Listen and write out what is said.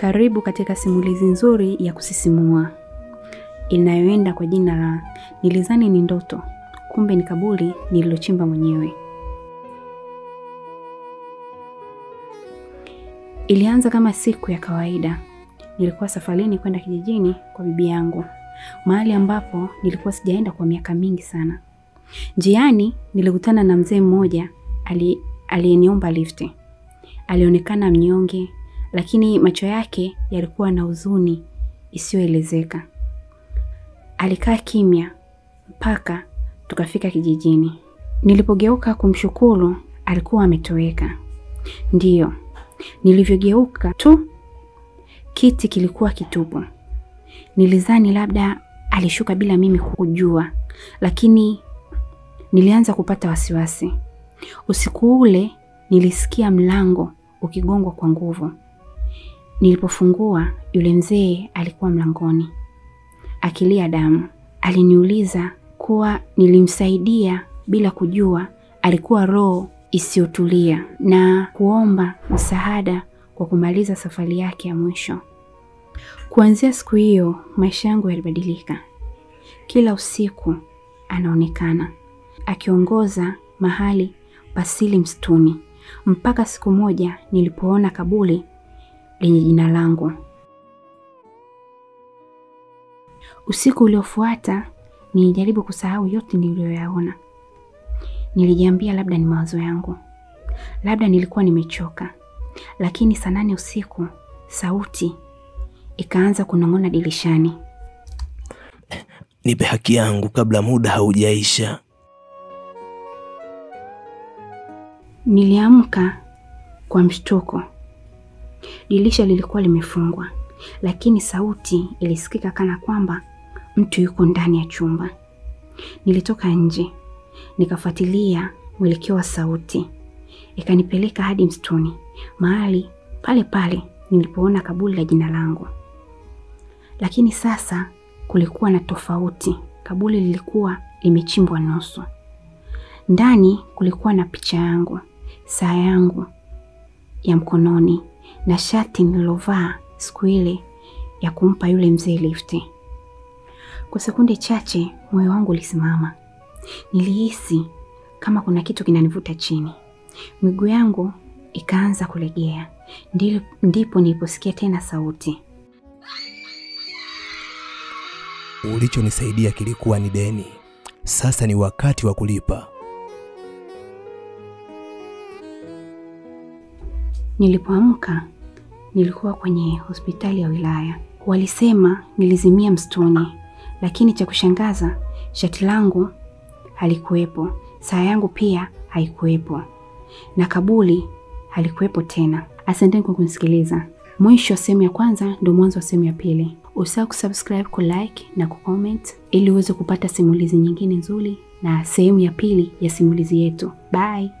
Karibu katika simulizi nzuri ya kusisimua inayoenda kwa jina la Nilizani ni ndoto, kumbe ni kaburi nililochimba mwenyewe. Ilianza kama siku ya kawaida. Nilikuwa safarini kwenda kijijini kwa bibi yangu, mahali ambapo nilikuwa sijaenda kwa miaka mingi sana. Njiani nilikutana na mzee mmoja aliyeniomba lifti. Alionekana mnyonge, lakini macho yake yalikuwa na huzuni isiyoelezeka. Alikaa kimya mpaka tukafika kijijini. Nilipogeuka kumshukuru, alikuwa ametoweka. Ndiyo, nilivyogeuka tu, kiti kilikuwa kitupu. Nilizani labda alishuka bila mimi kujua, lakini nilianza kupata wasiwasi. Usiku ule nilisikia mlango ukigongwa kwa nguvu. Nilipofungua, yule mzee alikuwa mlangoni, akilia damu. Aliniuliza kuwa nilimsaidia bila kujua alikuwa roho isiyotulia na kuomba msaada kwa kumaliza safari yake ya mwisho. Kuanzia siku hiyo maisha yangu yalibadilika. Kila usiku anaonekana akiongoza mahali pasili msituni, mpaka siku moja nilipoona kaburi lenye jina langu. Usiku uliofuata nilijaribu kusahau yote niliyoyaona. Nilijiambia labda ni mawazo yangu, labda nilikuwa nimechoka. Lakini saa 8 usiku sauti ikaanza kunong'ona dirishani. Nipe haki yangu kabla muda haujaisha. Niliamka kwa mshtuko. Dirisha lilikuwa limefungwa, lakini sauti ilisikika kana kwamba mtu yuko ndani ya chumba. Nilitoka nje, nikafuatilia mwelekeo wa sauti. Ikanipeleka hadi msituni, mahali pale pale nilipoona kaburi la jina langu. Lakini sasa kulikuwa na tofauti. Kaburi lilikuwa limechimbwa nusu. Ndani kulikuwa na picha yangu, saa yangu ya mkononi na shati nilovaa siku ile ya kumpa yule mzee lifti. Kwa sekunde chache moyo wangu ulisimama. Nilihisi kama kuna kitu kinanivuta chini. Miguu yangu ikaanza kulegea. Ndipo niliposikia tena sauti. Ulichonisaidia kilikuwa ni deni. Sasa ni wakati wa kulipa. Nilipoamka nilikuwa kwenye hospitali ya wilaya. Walisema nilizimia msituni, lakini cha kushangaza shati langu halikuwepo, saa yangu pia haikuwepo, na kaburi halikuwepo tena. Asanteni kwa kunisikiliza. Mwisho wa sehemu ya kwanza ndio mwanzo wa sehemu ya pili. Usisahau kusubscribe, kulike na kucomment ili uweze kupata simulizi nyingine nzuri na sehemu ya pili ya simulizi yetu. Bye.